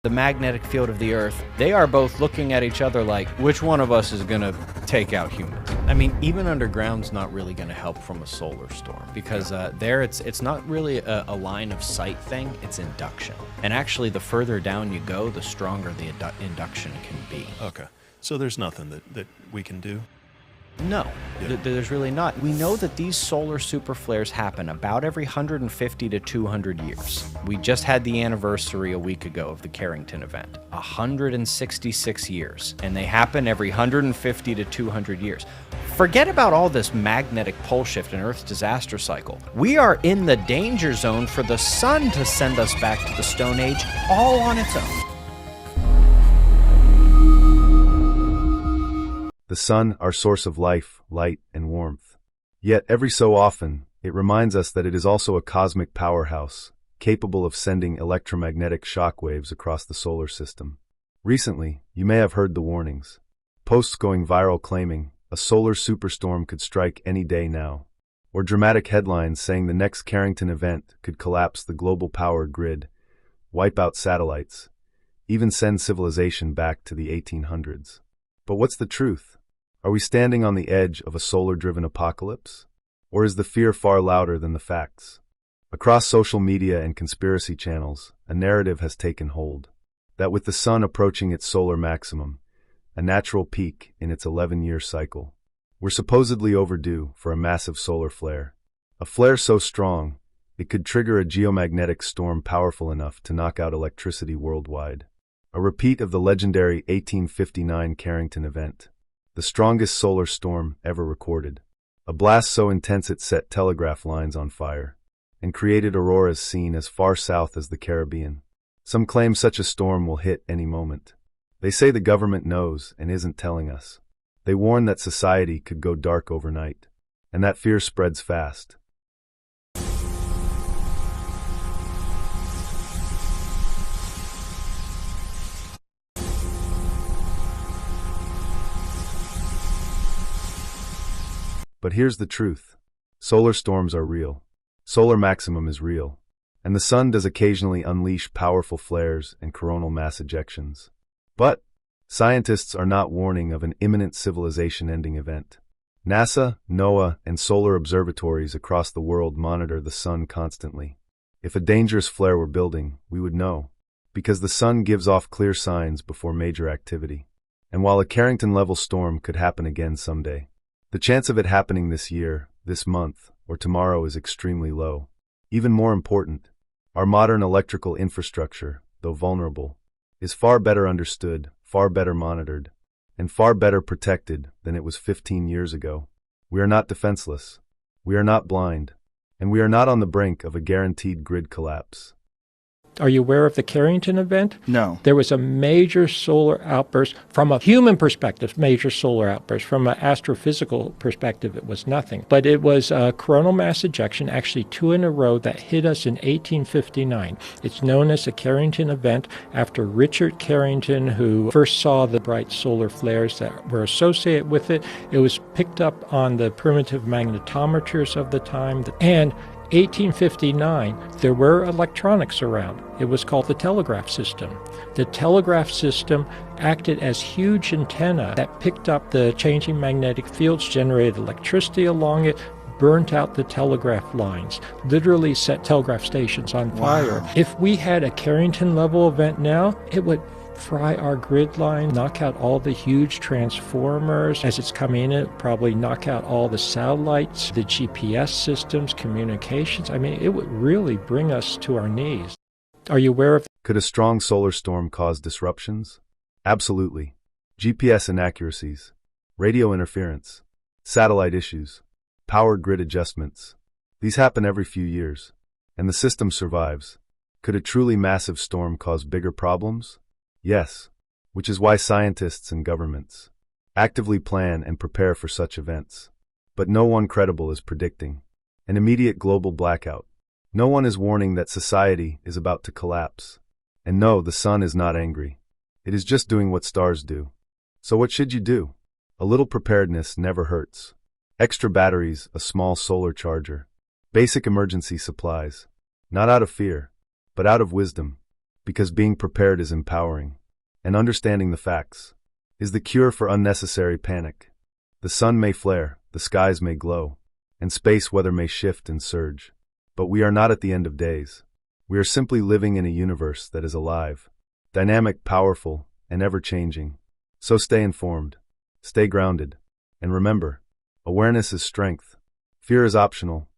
the magnetic field of the Earth, they are both looking at each other like, which one of us is going to take out humans? I mean, even underground's not really going to help from a solar storm, because there it's not really a line of sight thing, it's induction. And actually, the further down you go, the stronger the induction can be. Okay, so there's nothing that we can do? No, there's really not. We know that these solar superflares happen about every 150 to 200 years. We just had the anniversary a week ago of the Carrington event. 166 years. And they happen every 150 to 200 years. Forget about all this magnetic pole shift and Earth's disaster cycle. We are in the danger zone for the sun to send us back to the Stone Age all on its own. The sun, our source of life, light, and warmth. Yet, every so often, it reminds us that it is also a cosmic powerhouse, capable of sending electromagnetic shock waves across the solar system. Recently, you may have heard the warnings. Posts going viral claiming a solar superstorm could strike any day now, or dramatic headlines saying the next Carrington event could collapse the global power grid, wipe out satellites, even send civilization back to the 1800s. But what's the truth? Are we standing on the edge of a solar-driven apocalypse? Or is the fear far louder than the facts? Across social media and conspiracy channels, a narrative has taken hold that with the sun approaching its solar maximum, a natural peak in its 11-year cycle, we're supposedly overdue for a massive solar flare. A flare so strong, it could trigger a geomagnetic storm powerful enough to knock out electricity worldwide. A repeat of the legendary 1859 Carrington event, the strongest solar storm ever recorded. A blast so intense it set telegraph lines on fire and created auroras seen as far south as the Caribbean. Some claim such a storm will hit any moment. They say the government knows and isn't telling us. They warn that society could go dark overnight, and that fear spreads fast. But here's the truth. Solar storms are real. Solar maximum is real. And the sun does occasionally unleash powerful flares and coronal mass ejections. But scientists are not warning of an imminent civilization-ending event. NASA, NOAA, and solar observatories across the world monitor the sun constantly. If a dangerous flare were building, we would know, because the sun gives off clear signs before major activity. And while a Carrington-level storm could happen again someday, the chance of it happening this year, this month, or tomorrow is extremely low. Even more important, our modern electrical infrastructure, though vulnerable, is far better understood, far better monitored, and far better protected than it was 15 years ago. We are not defenseless, we are not blind, and we are not on the brink of a guaranteed grid collapse. Are you aware of the Carrington event? No. There was a major solar outburst. From a human perspective, major solar outburst. From an astrophysical perspective, it was nothing. But it was a coronal mass ejection, actually 2 in a row, that hit us in 1859. It's known as the Carrington event after Richard Carrington, who first saw the bright solar flares that were associated with it. It was picked up on the primitive magnetometers of the time. And 1859, there were electronics around. It was called the telegraph system. The telegraph system acted as huge antenna that picked up the changing magnetic fields, generated electricity along it, burnt out the telegraph lines, literally set telegraph stations on fire. Wow. If we had a Carrington-level event now, it would fry our grid line, knock out all the huge transformers as it's coming in, probably knock out all the satellites, the GPS systems, communications. I mean, it would really bring us to our knees. Are you aware of? Could a strong solar storm cause disruptions? Absolutely. GPS inaccuracies, radio interference, satellite issues, power grid adjustments. These happen every few years, and the system survives. Could a truly massive storm cause bigger problems? Yes, which is why scientists and governments actively plan and prepare for such events. But no one credible is predicting an immediate global blackout. No one is warning that society is about to collapse. And no, the sun is not angry. It is just doing what stars do. So what should you do? A little preparedness never hurts. Extra batteries, a small solar charger, basic emergency supplies, not out of fear, but out of wisdom. because being prepared is empowering, and understanding the facts is the cure for unnecessary panic. The sun may flare, the skies may glow, and space weather may shift and surge, but we are not at the end of days. We are simply living in a universe that is alive, dynamic, powerful, and ever-changing. So stay informed, stay grounded, and remember, awareness is strength. Fear is optional,